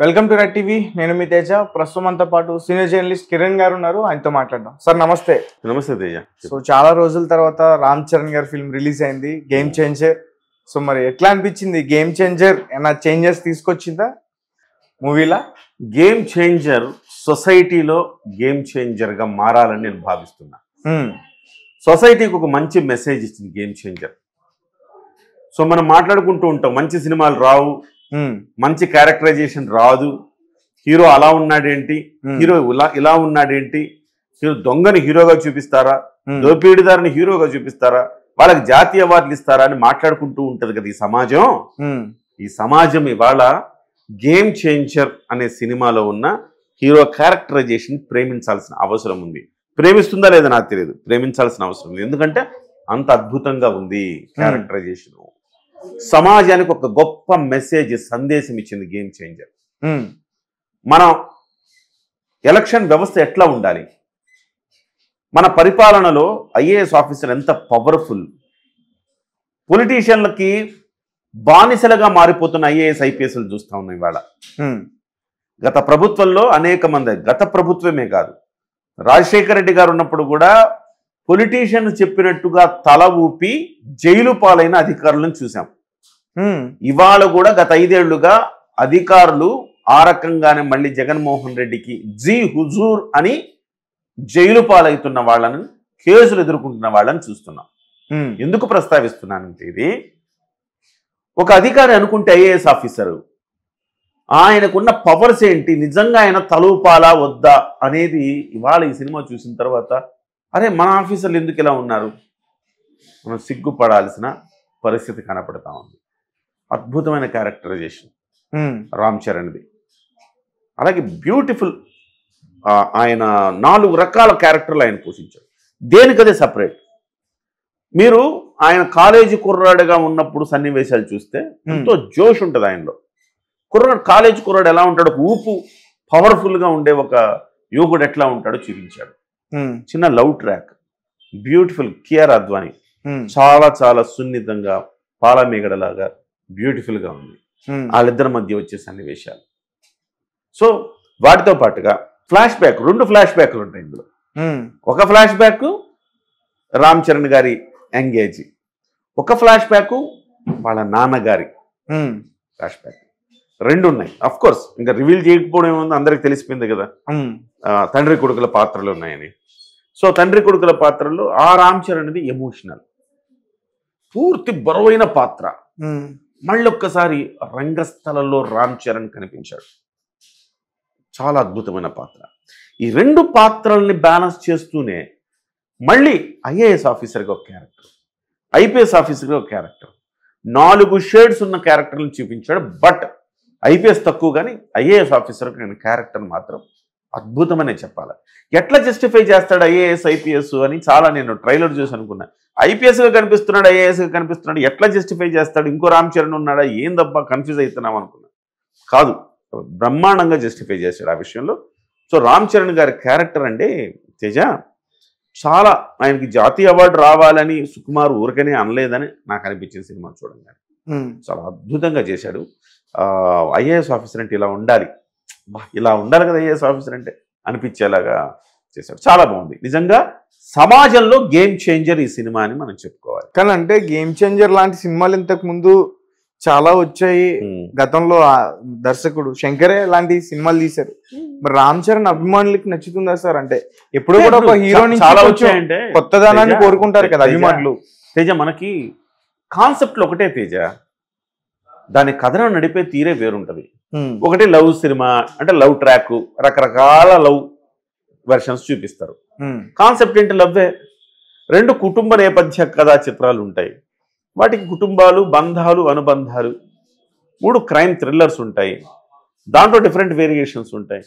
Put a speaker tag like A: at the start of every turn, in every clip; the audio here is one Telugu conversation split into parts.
A: Welcome to red TV. నేను మీ తేజ. ప్రస్తుతం అంతా పాటు సీనియర్ జర్నలిస్ట్ కిరణ్ గారు ఉన్నారు. ఆయనతో మాట్లాడదాం. సార్ నమస్తే.
B: నమస్తే తేజ.
A: సో చాలా రోజుల తర్వాత రామ్ చరణ్ గారి ఫిల్మ్ రిలీజ్ అయింది, గేమ్ చేంజర్. సో మరి ఎట్లా అనిపించింది గేమ్ చేంజర్? ఏమైనా చేంజెస్ తీసుకొచ్చిందా మూవీలా?
B: గేమ్ చేంజర్ సొసైటీలో గేమ్ చేంజర్ గా మారాలని నేను భావిస్తున్నా. సొసైటీకి ఒక మంచి మెసేజ్ ఇచ్చింది గేమ్ చేంజర్. సో మనం మాట్లాడుకుంటూ ఉంటాం, మంచి సినిమాలు రావు, మంచి క్యారెక్టరైజేషన్ రాదు, హీరో అలా ఉన్నాడేంటి, హీరో ఇలా ఉన్నాడేంటి, హీరో దొంగని హీరోగా చూపిస్తారా, దోపిడీదారుని హీరోగా చూపిస్తారా, వాళ్ళకి జాతీయ అవార్డులు ఇస్తారా అని మాట్లాడుకుంటూ ఉంటది కదా ఈ సమాజం. ఈ సమాజం ఇవాళ గేమ్ చేంజర్ అనే సినిమాలో ఉన్న హీరో క్యారెక్టరైజేషన్ ప్రేమించాల్సిన అవసరం ఉంది. ప్రేమిస్తుందా లేదా నాకు తెలియదు, ప్రేమించాల్సిన అవసరం ఉంది. ఎందుకంటే అంత అద్భుతంగా ఉంది క్యారెక్టరైజేషన్. సమాజానికి ఒక గొప్ప మెసేజ్, సందేశం ఇచ్చింది గేమ్ చేంజర్. మన ఎలక్షన్ వ్యవస్థ ఎట్లా ఉండాలి, మన పరిపాలనలో ఐఏఎస్ ఆఫీసర్ ఎంత పవర్ఫుల్, పొలిటీషియన్లకి బానిసలుగా మారిపోతున్న ఐఏఎస్ ఐపీఎస్లు చూస్తా ఉన్నాం ఇవాళ. గత ప్రభుత్వంలో అనేక మంది, గత ప్రభుత్వమే కాదు, రాజశేఖర రెడ్డి గారు ఉన్నప్పుడు కూడా పొలిటీషియన్ చెప్పినట్టుగా తల ఊపి జైలు పాలైన అధికారులను చూసాం. ఇవాళ కూడా గత 5 ఏళ్లుగా అధికారులు ఆ రకంగానే మళ్ళీ జగన్మోహన్ రెడ్డికి జీ హుజూర్ అని జైలు పాలవుతున్న వాళ్ళని, కేసులు ఎదుర్కొంటున్న వాళ్ళని చూస్తున్నాం. ఎందుకు ప్రస్తావిస్తున్నానంటే, ఇది ఒక అధికారి అనుకుంటే ఐఏఎస్ ఆఫీసరు ఆయనకున్న పవర్స్ ఏంటి, నిజంగా ఆయన తలూపాలా వద్దా అనేది ఇవాళ ఈ సినిమా చూసిన తర్వాత అరే మన ఆఫీసర్లు ఎందుకు ఇలా ఉన్నారు, మనం సిగ్గుపడాల్సిన పరిస్థితి కనపడతా ఉంది. అద్భుతమైన క్యారెక్టరైజేషన్ రామ్ చరణ్ది. అలాగే బ్యూటిఫుల్, ఆయన 4 రకాల క్యారెక్టర్లు ఆయన పోషించారు, దేనికదే సపరేట్. మీరు ఆయన కాలేజీ కుర్రాడుగా ఉన్నప్పుడు సన్నివేశాలు చూస్తే ఎంతో జోష్ ఉంటుంది ఆయనలో. కాలేజీ కుర్రాడు ఎలా ఉంటాడు, ఒక ఊపు పవర్ఫుల్గా ఉండే ఒక యువకుడు ఎట్లా ఉంటాడో చూపించాడు. చిన్న love track, beautiful. Kiara Advani చాలా చాలా సున్నితంగా పాలమేగడలాగా బ్యూటిఫుల్గా ఉంది వాళ్ళిద్దరి మధ్య వచ్చే సన్నివేశాలు. సో వాటితో పాటుగా ఫ్లాష్ బ్యాక్, 2 ఫ్లాష్ బ్యాక్లు ఉంటాయి ఇందులో. ఒక ఫ్లాష్ బ్యాక్ రామ్ చరణ్ గారి ఎంగేజ్, ఒక ఫ్లాష్ బ్యాక్ వాళ్ళ నాన్నగారి ఫ్లాష్ బ్యాక్. 2 ఉన్నాయి. అఫ్ కోర్స్ ఇంకా రివీల్ చేయకపోవడం ఏముంది, అందరికి తెలిసిపోయింది కదా తండ్రి కొడుకుల పాత్రలు ఉన్నాయని. సో తండ్రి కొడుకుల పాత్రలో ఆ రామ్ చరణ్ది ఎమోషనల్, పూర్తి బరువైన పాత్ర. మళ్ళొక్కసారి రంగస్థలంలో రామ్ చరణ్ కనిపించాడు, చాలా అద్భుతమైన పాత్ర. ఈ 2 పాత్రల్ని బ్యాలెన్స్ చేస్తూనే మళ్ళీ ఐఏఎస్ ఆఫీసర్గా ఒక క్యారెక్టర్, ఐపీఎస్ ఆఫీసర్గా ఒక క్యారెక్టర్, 4 షేడ్స్ ఉన్న క్యారెక్టర్ని చూపించాడు. బట్ ఐపీఎస్ తక్కువ కానీ ఐఏఎస్ ఆఫీసర్ క్యారెక్టర్ మాత్రం అద్భుతమనే చెప్పాలి. ఎట్లా జస్టిఫై చేస్తాడు ఐఏఎస్ ఐపీఎస్ అని చాలా నేను ట్రైలర్ చూసి అనుకున్నా. ఐపీఎస్గా కనిపిస్తున్నాడు, ఐఏఎస్గా కనిపిస్తున్నాడు, ఎట్లా జస్టిఫై చేస్తాడు, ఇంకో రామ్ చరణ్ ఉన్నాడా, ఏందబ్బా కన్ఫ్యూజ్ అవుతున్నాం అనుకున్నా. కాదు, బ్రహ్మాండంగా జస్టిఫై చేశాడు ఆ విషయంలో. సో రామ్ చరణ్ గారి క్యారెక్టర్ అంటే తేజ, చాలా ఆయనకి జాతీయ అవార్డు రావాలని సుకుమార్ ఊరికనే అనలేదని నాకు అనిపించింది సినిమా చూడంగానే. చాలా అద్భుతంగా చేశాడు. ఐఏఎస్ ఆఫీసర్ అంటే ఇలా ఉండాలి, ఇలా ఉండాలి కదా ఐఏఎస్ ఆఫీసర్ అంటే అనిపించేలాగా చేశాడు. చాలా బాగుంది నిజంగా. సమాజంలో గేమ్ చేంజర్ ఈ సినిమా అని మనం చెప్పుకోవాలి.
A: కానీ అంటే గేమ్ చేంజర్ లాంటి సినిమాలు ఇంతకు ముందు చాలా వచ్చాయి. గతంలో దర్శకుడు శంకరే లాంటి సినిమాలు తీశారు. మరి రామ్ చరణ్ అభిమానులకి నచ్చుతుందా సార్? అంటే ఎప్పుడు కూడా ఒక హీరో నుంచి
B: చాలా వచ్చాయంటే
A: కొత్తదనాన్ని కోరుకుంటారు కదా అభిమానులు.
B: తేజ, మనకి కాన్సెప్ట్లు ఒకటే తేజ, దాని కథను నడిపే తీరే వేరుంటది. ఒకటి లవ్ సినిమా అంటే లవ్ ట్రాక్, రకరకాల లవ్ వెర్షన్స్ చూపిస్తారు. కాన్సెప్ట్ ఏంటి, లవ్వే. 2 కుటుంబ నేపథ్య కథా చిత్రాలు ఉంటాయి, వాటికి కుటుంబాలు, బంధాలు, అనుబంధాలు. 3 క్రైమ్ థ్రిల్లర్స్ ఉంటాయి, దాంట్లో డిఫరెంట్ వేరియేషన్స్ ఉంటాయి.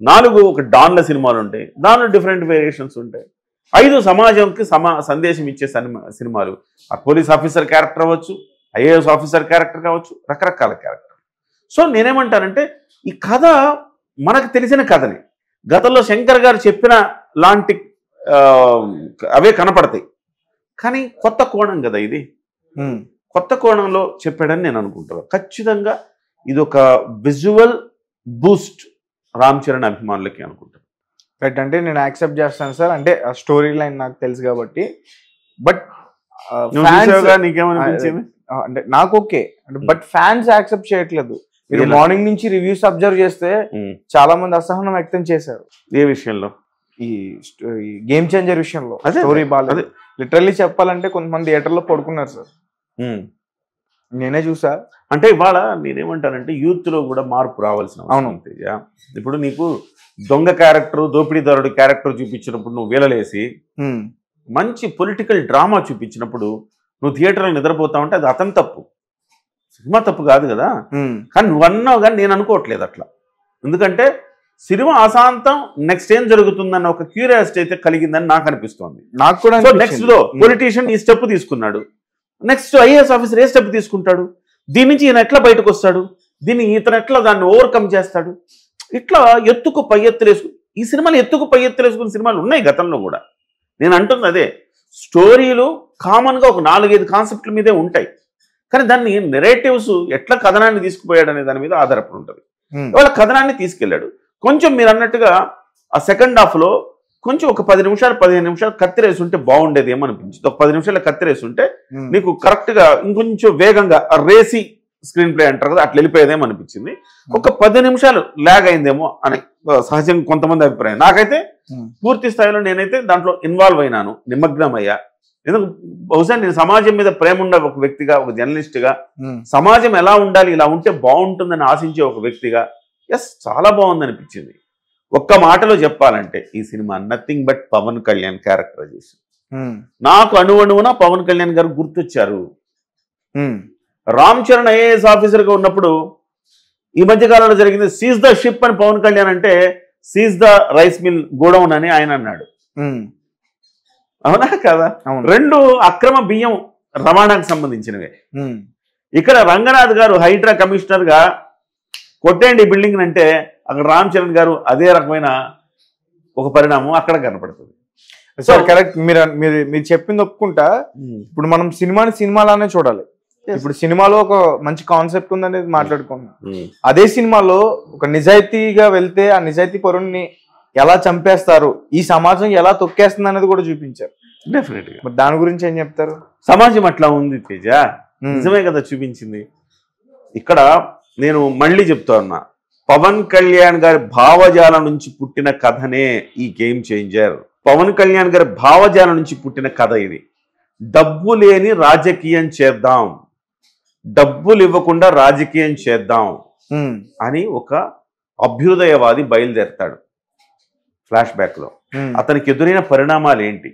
B: 4 ఒక డాన్ల సినిమాలు ఉంటాయి, దాంట్లో డిఫరెంట్ వేరియేషన్స్ ఉంటాయి. 5 సమాజంకి సందేశం ఇచ్చే సినిమాలు. ఆ పోలీస్ ఆఫీసర్ క్యారెక్టర్ అవ్వచ్చు, ఐఏఎస్ ఆఫీసర్ క్యారెక్టర్ కావచ్చు, రకరకాల క్యారెక్టర్. సో నేనేమంటానంటే, ఈ కథ మనకు తెలిసిన కథని గతంలో శంకర్ గారు చెప్పిన లాంటి అవే కనపడతాయి, కానీ కొత్త కోణం కదా ఇది. కొత్త కోణంలో చెప్పాడని నేను అనుకుంటున్నాను. ఖచ్చితంగా ఇది ఒక విజువల్ బూస్ట్ రామ్ చరణ్ అభిమానులకి అనుకుంటాను.
A: రైట్, అంటే నేను యాక్సెప్ట్ చేస్తాను సార్, అంటే ఆ స్టోరీ లైన్ నాకు తెలుసు కాబట్టి. బట్
B: నీకేమనిపించింది?
A: అంటే నాకు ఓకే, బట్ ఫ్యాన్స్ యాక్సెప్ట్ చేయట్లేదు. మీరు మార్నింగ్ నుంచి రివ్యూస్ అబ్జర్వ్ చేస్తే చాలా మంది అసహనం వ్యక్తం చేశారు.
B: ఏ విషయంలో?
A: ఈ గేమ్ చేంజర్ విషయంలో స్టోరీ బాగాలేదు. లిటరల్లీ చెప్పాలంటే కొంతమంది థియేటర్ లో పడుకున్నారు సార్, నేనే చూసా.
B: అంటే ఇవాళ నేనేమంటానంటే యూత్ లో కూడా మార్పు రావాల్సిన అవసరం తేజ. ఇప్పుడు నీకు దొంగ క్యారెక్టర్, దోపిడీదారుడి క్యారెక్టర్ చూపించినప్పుడు నువ్వు వీలలేసి మంచి పొలిటికల్ డ్రామా చూపించినప్పుడు నువ్వు థియేటర్లో నిద్రపోతావంటే అది అతని తప్పు, సినిమా తప్పు కాదు కదా. కానీ నువ్వు అన్నావు, కానీ నేను అనుకోవట్లేదు అట్లా. ఎందుకంటే సినిమా అశాంతం, నెక్స్ట్ ఏం జరుగుతుందన్న ఒక క్యూరియాసిటీ అయితే కలిగిందని నాకు అనిపిస్తోంది.
A: నాకు కూడా.
B: నెక్స్ట్ లో పొలిటీషియన్ ఈ స్టెప్ తీసుకున్నాడు, నెక్స్ట్ ఐఏఎస్ ఆఫీసర్ ఏ స్టెప్ తీసుకుంటాడు, దీని నుంచి ఈయన ఎట్లా బయటకు వస్తాడు, దీన్ని ఇతను ఎట్లా దాన్ని ఓవర్కమ్ చేస్తాడు, ఇట్లా ఎత్తుకు పై ఎత్తులేసుకు ఈ సినిమాలు ఎత్తుకు పై ఎత్తులేసుకున్న సినిమాలు ఉన్నాయి గతంలో కూడా. నేను అంటుంది అదే, స్టోరీలు కామన్గా ఒక 4-5 కాన్సెప్ట్ల మీదే ఉంటాయి, కానీ దాన్ని నెరేటివ్స్ ఎట్లా కథనాన్ని తీసుకుపోయాడు అనే దాని మీద ఆధారపడి ఉంటుంది. వాళ్ళ కథనాన్ని తీసుకెళ్ళాడు. కొంచెం మీరు అన్నట్టుగా ఆ సెకండ్ హాఫ్లో కొంచెం ఒక 10 నిమిషాలు 15 నిమిషాలు కత్తిరేసి ఉంటే బాగుండేది ఏమనిపించింది. ఒక 10 నిమిషాల కత్తిరేసి ఉంటే నీకు కరెక్ట్గా ఇంకొంచెం వేగంగా రేసి స్క్రీన్ ప్లే అంటారు కదా, అట్లా వెళ్ళిపోయేదేమో అనిపించింది. ఒక 10 నిమిషాలు ల్యాగ్ అయిందేమో అని సహజంగా కొంతమంది అభిప్రాయం. నాకైతే పూర్తి స్థాయిలో నేనైతే దాంట్లో ఇన్వాల్వ్ అయినాను, నిమగ్నం అయ్యా. ఎందుకు బహుశా నేను సమాజం మీద ప్రేమ ఉండే ఒక వ్యక్తిగా, ఒక జర్నలిస్ట్గా, సమాజం ఎలా ఉండాలి, ఇలా ఉంటే బాగుంటుందని ఆశించే ఒక వ్యక్తిగా ఎస్ చాలా బాగుంది అనిపించింది. ఒక్క మాటలో చెప్పాలంటే ఈ cinema nothing but Pawan Kalyan characterization. నాకు అణువణువున పవన్ కళ్యాణ్ గారు గుర్తొచ్చారు. రామ్ చరణ్ ఐఏఎస్ ఆఫీసర్గా ఉన్నప్పుడు ఈ మధ్యకాలంలో జరిగింది సీజ్ ద షిప్ అని పవన్ కళ్యాణ్ అంటే seize the rice mill godown అని ఆయన అన్నాడు. అవునా కదా? 2 అక్రమ బియ్యం రవాణాకు సంబంధించినవే. ఇక్కడ రంగనాథ్ గారు హైడ్రా కమిషనర్ గా కొట్టేయండి బిల్డింగ్ అంటే అక్కడ రామ్ చరణ్ గారు అదే రకమైన ఒక పరిణామం అక్కడ కనపడుతుంది.
A: సార్ కరెక్ట్, మీరు చెప్పింది ఒప్పుకుంటా. ఇప్పుడు మనం సినిమాలానే చూడాలి. ఇప్పుడు సినిమాలో ఒక మంచి కాన్సెప్ట్ ఉందనేది మాట్లాడుకున్నాం. అదే సినిమాలో ఒక నిజాయితీగా వెళ్తే ఆ నిజాయితీ పరుణ్ణి ఎలా చంపేస్తారు, ఈ సమాజం ఎలా తొక్కేస్తుంది అనేది కూడా చూపించారు.
B: డెఫినెట్ గా.
A: మరి దాని గురించి ఏం చెప్తారు?
B: సమాజం అట్లా ఉంది తేజ, నిజమే కదా చూపించింది. ఇక్కడ నేను మళ్ళీ చెప్తా ఉన్నా, పవన్ కళ్యాణ్ గారి భావజాలం నుంచి పుట్టిన కథనే ఈ గేమ్ చేంజర్. పవన్ కళ్యాణ్ గారి భావజాలం నుంచి పుట్టిన కథ ఇది. డబ్బు లేని రాజకీయం చేద్దాం, డబ్బులు ఇవ్వకుండా రాజకీయం చేద్దాం అని ఒక అభ్యుదయవాది బయలుదేరతాడు. ఫ్లాష్ బ్యాక్ లో అతనికి ఎదురైన పరిణామాలు ఏంటి?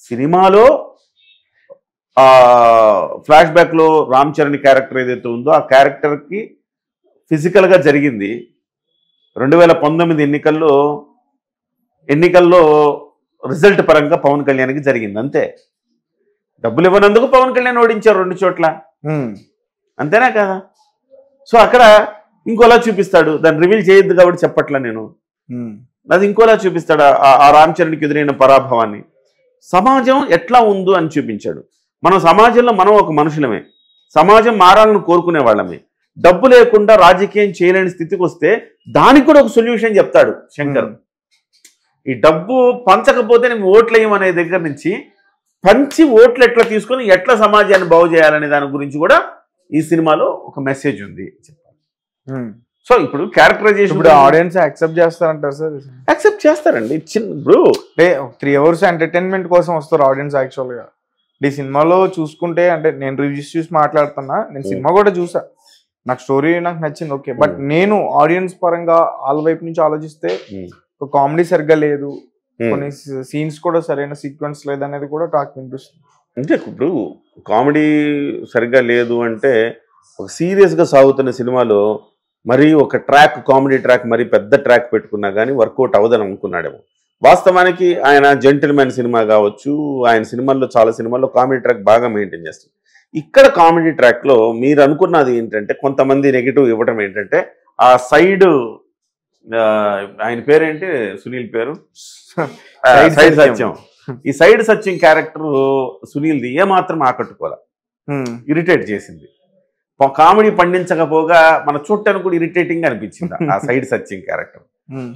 B: సినిమాలో ఫ్లాష్ బ్యాక్ లో రామ్ చరణ్ క్యారెక్టర్ ఏదైతే ఉందో ఆ క్యారెక్టర్ కి ఫిజికల్ గా జరిగింది 2019 ఎన్నికల్లో రిజల్ట్ పరంగా పవన్ కళ్యాణ్కి జరిగింది అంతే. డబ్బులు ఇవ్వనందుకు పవన్ కళ్యాణ్ ఓడించారు 2 చోట్ల, అంతేనా కదా? సో అక్కడ ఇంకోలా చూపిస్తాడు, దాన్ని రివీల్ చేయొద్దు కాబట్టి చెప్పట్లా నేను, అది ఇంకోలా చూపిస్తాడు ఆ రామ్ చరణ్కి ఎదురైన పరాభవాన్ని. సమాజం ఎట్లా ఉందో అని చూపించాడు. మనం సమాజంలో మనం ఒక మనుషులమే, సమాజం మారాలని కోరుకునే వాళ్ళమే. డబ్బు లేకుండా రాజకీయం చేయలేని స్థితికి వస్తే దానికి కూడా ఒక సొల్యూషన్ చెప్తాడు శంకర్. ఈ డబ్బు పంచకపోతే నేను ఓట్లు వేయమనే దగ్గర నుంచి పంచి ఓట్లు ఎట్లా తీసుకొని ఎట్లా సమాజాన్ని బాగు చేయాలనే దాని గురించి కూడా ఈ సినిమాలో ఒక మెసేజ్ ఉంది చెప్పాలి. సో ఇప్పుడు క్యారెక్టరైజేషన్
A: ఇప్పుడు ఆడియన్స్ యాక్సెప్ట్ చేస్తారంటారు సార్?
B: యాక్సెప్ట్ చేస్తారండి. చిన్న
A: 3 hours ఎంటర్టైన్మెంట్ కోసం వస్తారు ఆడియన్స్ యాక్చువల్గా. ఈ సినిమాలో చూసుకుంటే, అంటే నేను రివ్యూస్ చూసి మాట్లాడుతున్నా, నేను సినిమా కూడా చూసా, నాకు స్టోరీ నాకు నచ్చింది ఓకే. బట్ నేను ఆడియన్స్ పరంగా వాళ్ళ వైపు నుంచి ఆలోచిస్తే కామెడీ సరిగ్గా లేదు, కొన్ని సీన్స్ కూడా సరైన సీక్వెన్స్ లేదనేది కూడా టాక్ వినిపిస్తుంది.
B: అంటే ఇప్పుడు కామెడీ సరిగ్గా లేదు అంటే ఒక సీరియస్గా సాగుతున్న సినిమాలో మరి ఒక ట్రాక్, కామెడీ ట్రాక్, మరి పెద్ద ట్రాక్ పెట్టుకున్నా కానీ వర్కౌట్ అవ్వదని అనుకున్నాడేమో. వాస్తవానికి ఆయన జెంటిల్మెన్ సినిమా కావచ్చు, ఆయన సినిమాల్లో చాలా సినిమాల్లో కామెడీ ట్రాక్ బాగా మెయింటైన్ చేస్తారు. ఇక్కడ కామెడీ ట్రాక్లో మీరు అనుకున్నది ఏంటంటే, కొంతమంది నెగిటివ్ ఇవ్వటం ఏంటంటే ఆ సైడ్, ఆయన పేరేంటి, సునీల్ పేరు సైడ్ సత్యం, ఈ సైడ్ సత్యం క్యారెక్టర్ సునీల్ది ఏమాత్రం ఆకట్టుకోలే, ఇరిటేట్ చేసింది. కామెడీ పండించకపోగా మన చూడటానికి కూడా ఇరిటేటింగ్ అనిపించింది ఆ సైడ్ సర్చింగ్ క్యారెక్టర్.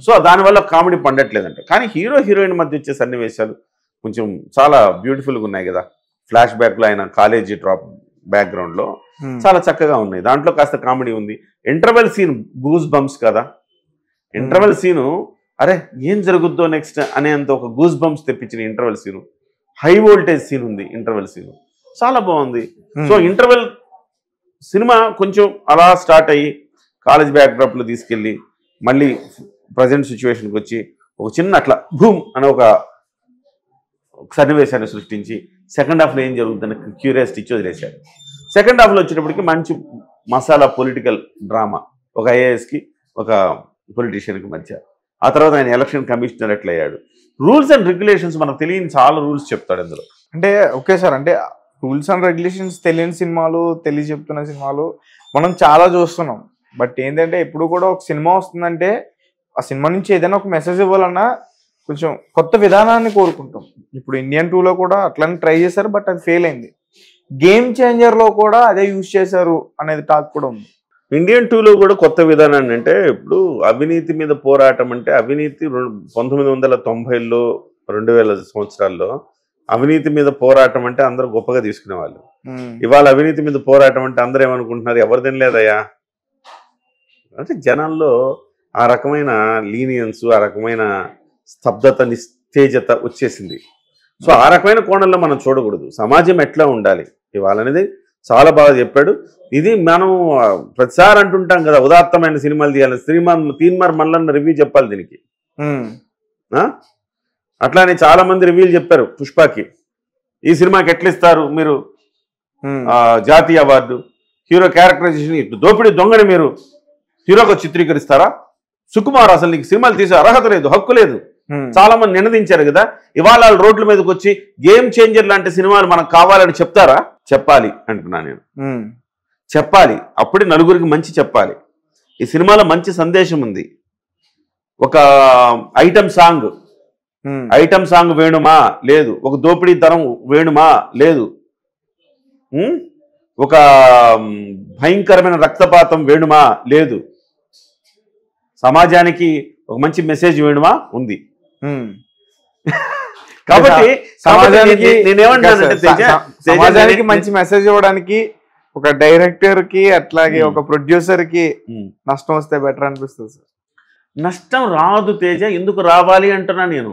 B: సో దానివల్ల కామెడీ పండట్లేదంట. కానీ హీరో హీరోయిన్ మధ్య వచ్చే సన్నివేశాలు కొంచెం చాలా బ్యూటిఫుల్గా ఉన్నాయి కదా. ఫ్లాష్ బ్యాక్లో ఆయన కాలేజీ డ్రాప్ బ్యాక్గ్రౌండ్లో చాలా చక్కగా ఉన్నాయి. దాంట్లో కాస్త కామెడీ ఉంది. ఇంటర్వెల్ సీన్ గూస్ బంప్స్ కదా. ఇంటర్వెల్ సీను అరే ఏం జరుగుద్దో నెక్స్ట్ అనేంత ఒక గూస్ బంప్స్ తెప్పించిన interval scene. High voltage scene ఉంది ఇంటర్వెల్ సీను, చాలా బాగుంది. సో ఇంటర్వెల్ సినిమా కొంచెం అలా స్టార్ట్ అయ్యి కాలేజ్ బ్యాక్డ్రాప్లో తీసుకెళ్ళి మళ్ళీ ప్రజెంట్ సిచ్యువేషన్కి వచ్చి ఒక చిన్న అట్లా భూమ్ అనే ఒక సన్నివేశాన్ని సృష్టించి సెకండ్ హాఫ్లో ఏం జరుగుతుందని క్యూరియాసిటీ ఇచ్చి వదిలేశారు. సెకండ్ హాఫ్లో వచ్చేటప్పటికి మంచి మసాలా పొలిటికల్ డ్రామా, ఒక ఐఏఎస్కి ఒక పొలిటీషియన్కి మధ్య. ఆ తర్వాత ఆయన ఎలక్షన్ కమిషనర్ ఎట్లా అయ్యాడు. రూల్స్ అండ్ రెగ్యులేషన్స్ మనకు తెలియని చాలా రూల్స్ చెప్తాడు అందులో.
A: అంటే ఓకే సార్, అంటే రూల్స్ అండ్ రెగ్యులేషన్స్ తెలియని సినిమాలు, చెప్తున్న సినిమాలు మనం చాలా చూస్తున్నాం. బట్ ఏంటంటే ఇప్పుడు కూడా ఒక సినిమా వస్తుందంటే ఆ సినిమా నుంచి ఏదైనా ఒక మెసేజ్ ఇవ్వాలన్నా కొంచెం కొత్త విధానాన్ని కోరుకుంటాం. ఇప్పుడు ఇండియన్ 2లో కూడా అట్లనే ట్రై చేశారు, బట్ అది ఫెయిల్ అయింది. గేమ్ చేంజర్లో కూడా అదే యూజ్ చేశారు అనేది టాక్ కూడా ఉంది.
B: ఇండియన్ 2లో కూడా కొత్త విధానాన్ని అంటే ఇప్పుడు అవినీతి మీద పోరాటం అంటే అవినీతి 1990లో 2000 సంవత్సరాల్లో అవినీతి మీద పోరాటం అంటే అందరూ గొప్పగా తీసుకునేవాళ్ళు. ఇవాళ అవినీతి మీద పోరాటం అంటే అందరూ ఏమనుకుంటున్నారు, ఎవరిదేం లేదయ్యా అంటే జనాల్లో ఆ రకమైన లీనియన్స్, ఆ రకమైన స్తబ్దత, నిస్తేజత వచ్చేసింది. సో ఆ రకమైన కోణంలో మనం చూడకూడదు. సమాజం ఎట్లా ఉండాలి ఇవాళ అనేది చాలా బాగా చెప్పాడు. ఇది మనం ప్రతిసారి అంటుంటాం కదా, ఉదాత్తమైన సినిమాలు తీయాలి. తీన్మార్ మల్లన్న రివ్యూ చెప్పాలి దీనికి. అట్లానే చాలా మంది రివ్యూలు చెప్పారు పుష్పకి. ఈ సినిమాకి ఎట్లా ఇస్తారు మీరు జాతీయ అవార్డు, హీరో క్యారెక్టరైజేషన్ ఇటు దోపిడీ దొంగని మీరు హీరోగా చిత్రీకరిస్తారా? సుకుమార్ అసలు నీకు సినిమాలు తీసే అర్హత లేదు, హక్కు లేదు. చాలా మంది నినదించారు కదా. ఇవాళ రోడ్ల మీదకి వచ్చి గేమ్ చేంజర్ లాంటి సినిమాలు మనకు కావాలని చెప్తారా? చెప్పాలి అంటున్నా నేను, చెప్పాలి. అప్పుడే నలుగురికి మంచి చెప్పాలి. ఈ సినిమాలో మంచి సందేశం ఉంది. ఒక ఐటమ్ సాంగ్ వేణుమా లేదు, ఒక దోపిడీ తరం వేణుమా లేదు, ఒక భయంకరమైన రక్తపాతం వేణుమా లేదు, సమాజానికి ఒక మంచి మెసేజ్ వేణుమా ఉంది. కాబట్టి
A: సమాజానికి మంచి మెసేజ్ ఇవ్వడానికి ఒక డైరెక్టర్ కి అట్లాగే ఒక ప్రొడ్యూసర్ కి నష్టం వస్తే బెటర్ అనిపిస్తుంది సార్.
B: నష్టం రాదు తేజ, ఎందుకు రావాలి అంటున్నా నేను.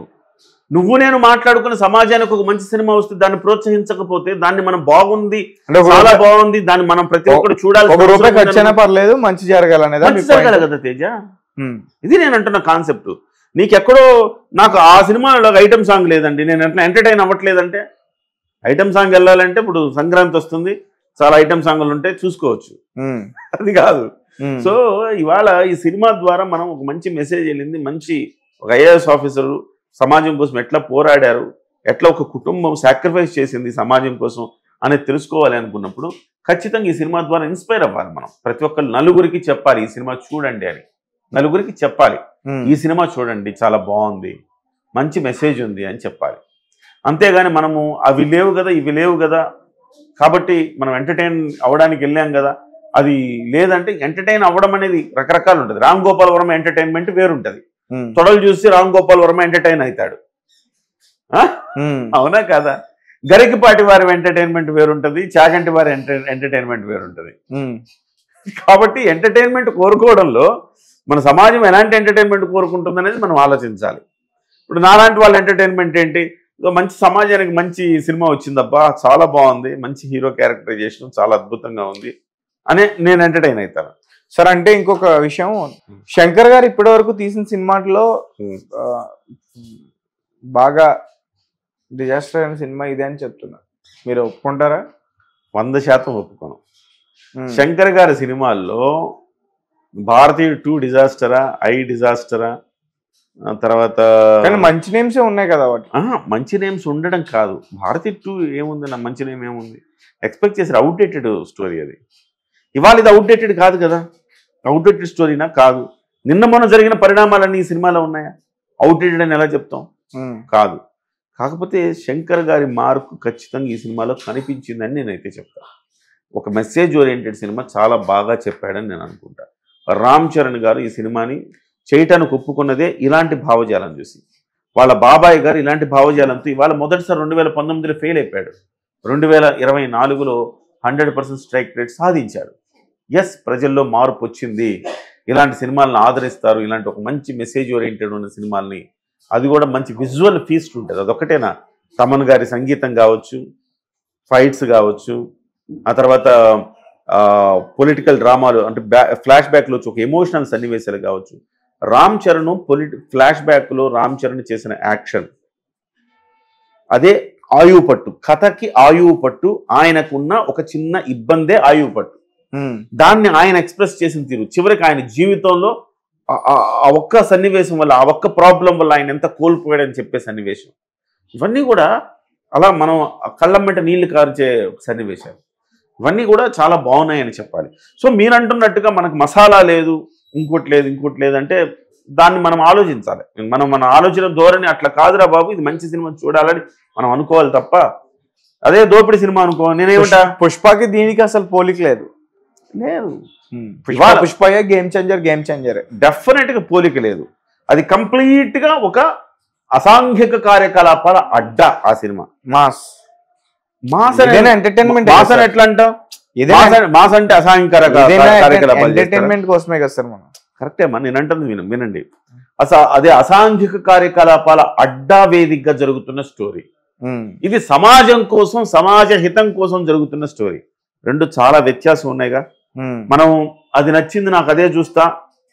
B: నువ్వు నేను మాట్లాడుకున్న సమాజానికి ఒక మంచి సినిమా వస్తే దాన్ని ప్రోత్సహించకపోతే దాన్ని మనం బాగుంది, చాలా బాగుంది, దాన్ని మనం ప్రతి ఒక్కరు చూడాలి.
A: పర్లేదు, మంచి జరగాలనేది,
B: మంచి జరగాలి కదా తేజ. ఇది నేను అంటున్న కాన్సెప్ట్. నీకెక్కడో నాకు ఆ సినిమాలో ఐటమ్ సాంగ్ లేదండి, నేను ఎట్లా ఎంటర్టైన్ అవ్వట్లేదంటే, ఐటమ్ సాంగ్ వెళ్ళాలంటే ఇప్పుడు సంక్రాంతి వస్తుంది, చాలా ఐటమ్ సాంగ్లు ఉంటే చూసుకోవచ్చు, అది కాదు. సో ఇవాళ ఈ సినిమా ద్వారా మనం ఒక మంచి మెసేజ్ వెళ్ళింది. మంచి ఒక ఐఏఎస్ ఆఫీసరు సమాజం కోసం ఎట్లా పోరాడారు, ఎట్లా ఒక కుటుంబం సాక్రిఫైస్ చేసింది సమాజం కోసం అనేది తెలుసుకోవాలి అనుకున్నప్పుడు ఖచ్చితంగా ఈ సినిమా ద్వారా ఇన్స్పైర్ అవ్వాలి. మనం ప్రతి ఒక్కరు నలుగురికి చెప్పాలి, ఈ సినిమా చూడండి అని నలుగురికి చెప్పాలి. ఈ సినిమా చూడండి చాలా బాగుంది, మంచి మెసేజ్ ఉంది అని చెప్పాలి. అంతేగాని మనము అవి లేవు కదా, ఇవి లేవు కదా, కాబట్టి మనం ఎంటర్టైన్ అవ్వడానికి వెళ్ళాం కదా, అది లేదంటే ఎంటర్టైన్ అవ్వడం అనేది రకరకాలు ఉంటుంది. రామ్ గోపాల్ వర్మ ఎంటర్టైన్మెంట్ వేరుంటది. తొడలు చూసి రామ్ గోపాల్ వర్మ ఎంటర్టైన్ అవుతాడు, అవునా కదా? గరికపాటి వారి ఎంటర్టైన్మెంట్ వేరుంటది, చాగంటి వారి ఎంటర్టైన్మెంట్ వేరుంటది. కాబట్టి ఎంటర్టైన్మెంట్ కోరుకోవడంలో మన సమాజం ఎలాంటి ఎంటర్టైన్మెంట్ కోరుకుంటుంది అనేది మనం ఆలోచించాలి. ఇప్పుడు నాలాంటి వాళ్ళ ఎంటర్టైన్మెంట్ ఏంటి, మంచి సమాజానికి మంచి సినిమా వచ్చిందబ్బా, చాలా బాగుంది, మంచి హీరో క్యారెక్టరైజేషన్ చాలా అద్భుతంగా ఉంది అని నేను ఎంటర్టైన్ అవుతాను
A: సార్. అంటే ఇంకొక విషయం, శంకర్ గారు ఇప్పటి వరకు తీసిన సినిమాలో బాగా డిజాస్టర్ అయిన సినిమా ఇదే అని చెప్తున్నారు, మీరు ఒప్పుకుంటారా?
B: 100% ఒప్పుకోను. శంకర్ గారి సినిమాల్లో భారతీయ 2 డిజాస్టరా, ఐ డిజాస్టరా, తర్వాత
A: మంచి నేమ్సే ఉన్నాయి కదా.
B: మంచి నేమ్స్ ఉండడం కాదు, భారతీయ 2 ఏముంది, నా మంచి నేమ్ ఏముంది, ఎక్స్పెక్ట్ చేశారు. అవుట్డేటెడ్ స్టోరీ అది. ఇవాళ ఇది అవుట్డేటెడ్ కాదు కదా, అవుట్డేటెడ్ స్టోరీనా కాదు. నిన్న మొన్న జరిగిన పరిణామాలన్నీ ఈ సినిమాలో ఉన్నాయా? అవుట్డేటెడ్ అని ఎలా చెప్తాం? కాదు. కాకపోతే శంకర్ గారి మార్కు ఖచ్చితంగా ఈ సినిమాలో కనిపించిందని నేనైతే చెప్తాను. ఒక మెసేజ్ ఓరియంటెడ్ సినిమా చాలా బాగా చెప్పాడని నేను అనుకుంటా. రామ్ చరణ్ గారు ఈ సినిమాని చేయటానికి ఒప్పుకున్నదే ఇలాంటి భావజాలం చూసి. వాళ్ళ బాబాయ్ గారు ఇలాంటి భావజాలంతో ఇవాళ మొదటిసారి 2019లో ఫెయిల్ అయిపోయాడు. 2024లో 100% స్ట్రైక్ రేట్ సాధించాడు. ఎస్, ప్రజల్లో మార్పు వచ్చింది, ఇలాంటి సినిమాలను ఆదరిస్తారు, ఇలాంటి ఒక మంచి మెసేజ్ ఓరియంటెడ్ ఉన్న సినిమాల్ని, అది కూడా మంచి విజువల్ ఫీస్ట్ ఉంటుంది. అదొక్కటేనా, తమన్ గారి సంగీతం కావచ్చు, ఫైట్స్ కావచ్చు, ఆ తర్వాత పొలిటికల్ డ్రామాలు అంటే ఫ్లాష్ బ్యాక్లో వచ్చి ఒక ఎమోషనల్ సన్నివేశాలు కావచ్చు. రామ్ చరణ్ ఫ్లాష్ బ్యాక్లో రామ్ చరణ్ చేసిన యాక్షన్ అదే ఆయువు పట్టు, కథకి ఆయువు పట్టు. ఆయనకున్న ఒక చిన్న ఇబ్బందే ఆయువు పట్టు. దాన్ని ఆయన ఎక్స్ప్రెస్ చేసిన తీరు, చివరికి ఆయన జీవితంలో ఆ ఒక్క సన్నివేశం వల్ల, ఆ ఒక్క ప్రాబ్లం వల్ల ఆయన ఎంత కోల్పోయాడని చెప్పే సన్నివేశం, ఇవన్నీ కూడా అలా మనం కళ్ళమ్మట నీళ్లు కార్చే సన్నివేశాలు, ఇవన్నీ కూడా చాలా బాగున్నాయని చెప్పాలి. సో మీరు అంటున్నట్టుగా మనకు మసాలా లేదు, ఇంకోటి లేదు అంటే దాన్ని మనం ఆలోచించాలి. మన ఆలోచన ధోరణి అట్లా కాదురా బాబు, ఇది మంచి సినిమా చూడాలని మనం అనుకోవాలి తప్ప, అదే దోపిడి సినిమా అనుకో నేనేమిటా.
A: పుష్పకి దీనికి అసలు పోలిక లేదు. పుష్ప గేమ్ చేంజర్
B: డెఫినెట్ గా పోలిక లేదు. అది కంప్లీట్ గా ఒక అసాంఘిక కార్యకలాపాల అడ్డా ఆ సినిమా. మాస్
A: ఎంటర్టైన్మెంట్
B: ఎట్లా అంటావు? మాస్ అంటే అసాంఘిక
A: ఎంటర్టైన్మెంట్ కోసమే కదా సార్ మనం.
B: కరెక్టే మన నేను అంటుంది వినండి. అదే అసాంఘిక కార్యకలాపాల అడ్డా వేదికగా జరుగుతున్న స్టోరీ. ఇది సమాజం కోసం, సమాజ హితం కోసం జరుగుతున్న స్టోరీ. రెండు చాలా వ్యత్యాసం ఉన్నాయిగా. మనం అది నచ్చింది నాకు అదే చూస్తా,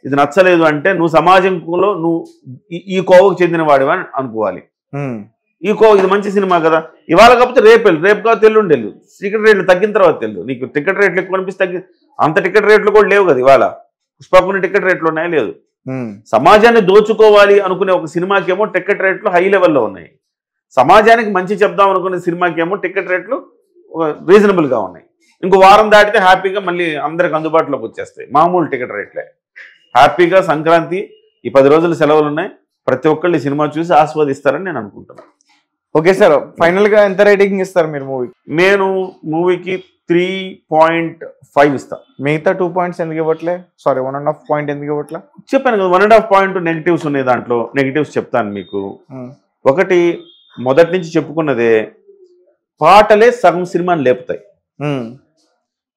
B: ఇది నచ్చలేదు అంటే నువ్వు సమాజంలో నువ్వు ఈ కోవకు చెందిన వాడివా అని అనుకోవాలి. ఇది మంచి సినిమా కదా, ఇవాళ కాకపోతే రేపు కాకపోతే ఎల్లుండెళ్ళు, టికెట్ రేట్లు తగ్గిన తర్వాత వెళ్ళు. నీకు టికెట్ రేట్లు ఎక్కువ అనిపిస్తే అంత టికెట్ రేట్లు కూడా లేవు కదా ఇవాళ. పుష్పకుని టికెట్ రేట్లు ఉన్నాయా? లేదు. సమాజాన్ని దోచుకోవాలి అనుకునే ఒక సినిమాకేమో టికెట్ రేట్లు హై లెవెల్లో ఉన్నాయి, సమాజానికి మంచి చెప్దాం అనుకునే సినిమాకేమో టికెట్ రేట్లు రీజనబుల్గా ఉన్నాయి. ఇంకో వారం దాటితే హ్యాపీగా మళ్ళీ అందరికి అందుబాటులోకి వచ్చేస్తాయి మామూలు టికెట్ రేట్లే. హ్యాపీగా సంక్రాంతి ఈ 10 రోజుల సెలవులు ఉన్నాయి, ప్రతి ఒక్కళ్ళు సినిమా చూసి ఆస్వాదిస్తారని నేను అనుకుంటున్నాను.
A: ఓకే సార్, ఫైనల్ గా ఎంత రేటింగ్ ఇస్తారు మీరు మూవీ?
B: నేను మూవీకి 3.5 ఇస్తా.
A: మిగతా 2 పాయింట్స్ ఎందుకు ఇవ్వట్లే? సారీ 1.5 పాయింట్ ఎందుకు ఇవ్వట్లే?
B: చెప్పాను కదా, 1.5 పాయింట్ నెగిటివ్స్ ఉన్నాయి. దాంట్లో నెగిటివ్స్ చెప్తాను మీకు. ఒకటి, మొదటి నుంచి చెప్పుకున్నదే, పాటలే సగం సినిమాని లేపుతాయి.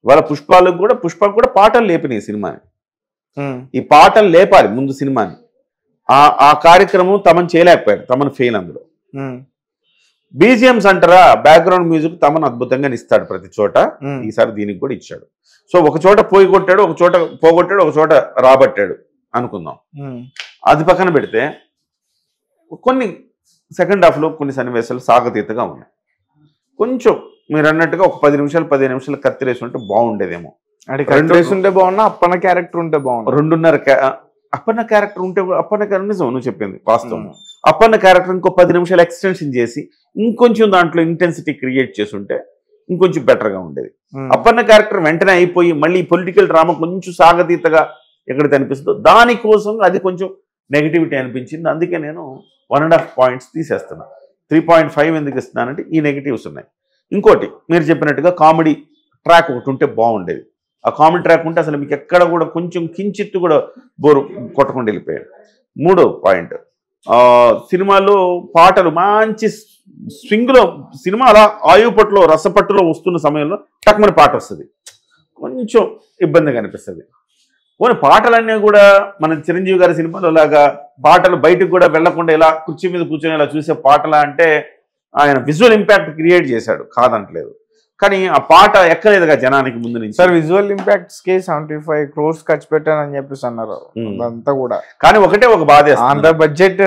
B: వాళ్ళ పుష్పకు కూడా పాటలు లేపినాయి సినిమాని. ఈ పాటలు లేపాలి ముందు సినిమాని. ఆ కార్యక్రమం తమను చేయలేకపోయాడు, తమను ఫెయిల్. అందులో బీజిఎంస్ అంటారా, బ్యాక్గ్రౌండ్ మ్యూజిక్ తమను అద్భుతంగా ఇస్తాడు ప్రతి చోట. ఈసారి దీనికి కూడా ఇచ్చాడు. సో ఒక చోట పోయి కొట్టాడు, ఒక చోట పోగొట్టాడు, ఒక చోట రాబట్టాడు అనుకుందాం. అది పక్కన పెడితే కొన్ని సెకండ్ హాఫ్లో కొన్ని సన్నివేశాలు సాగతీతగా ఉన్నాయి. కొంచెం మీరు అన్నట్టుగా ఒక 10 నిమిషాలు 15 నిమిషాలు కత్తిరేసి ఉంటే బాగుండేదేమో.
A: ఉంటే బాగున్నా, అప్పన్న క్యారెక్టర్ ఉంటే బాగుంది.
B: 2.5 అప్పన్న క్యారెక్టర్ ఉంటే, అప్పన్న క్యారెక్టర్ నిజం నువ్వు చెప్పింది వాస్తవం. అప్పన్న క్యారెక్టర్ ఇంకో 10 నిమిషాలు ఎక్స్టెన్షన్ చేసి ఇంకొంచెం దాంట్లో ఇంటెన్సిటీ క్రియేట్ చేసి ఉంటే ఇంకొంచెం బెటర్గా ఉండేది. అప్పన్న క్యారెక్టర్ వెంటనే అయిపోయి మళ్ళీ పొలిటికల్ డ్రామా కొంచెం సాగతీతగా ఎక్కడైతే అనిపిస్తుందో దానికోసం అది కొంచెం నెగిటివిటీ అనిపించింది. అందుకే నేను 1.5 పాయింట్స్ తీసేస్తున్నా. 3.5 ఎందుకు ఇస్తున్నానంటే ఈ నెగిటివ్స్ ఉన్నాయి. ఇంకోటి, మీరు చెప్పినట్టుగా కామెడీ ట్రాక్ ఒకటి ఉంటే బాగుండేది. ఆ కామెడీ ట్రాక్ ఉంటే అసలు మీకు ఎక్కడ కూడా కొంచెం కించిత్తు కూడా బోరు కొట్టకుండా వెళ్ళిపోయాడు. 3వ పాయింట్, సినిమాలో పాటలు మంచి స్వింగ్లో, సినిమా అలా ఆయుపట్టులో రసపట్టులో వస్తున్న సమయంలో టక్మని పాట వస్తుంది, కొంచెం ఇబ్బందిగా అనిపిస్తుంది. పోనీ పాటలన్నీ కూడా మన చిరంజీవి గారి సినిమాలో లాగా పాటలు బయటకు కూడా వెళ్లకుండా ఇలా కుర్చీ మీద కూర్చొని ఇలా చూసే పాటలా అంటే ఆయన విజువల్ ఇంపాక్ట్ క్రియేట్ చేశాడు, కాదంటలేదు. కానీ ఆ పాట ఎక్కలేదుగా జనానికి ముందు నుంచి.
A: సార్ విజువల్ ఇంపాక్ట్స్ కి 75 crores ఖర్చు పెట్టానని చెప్పేసి అన్నారు. అదంతా కూడా.
B: కానీ ఒకటే ఒక బాధ,
A: అంత బడ్జెట్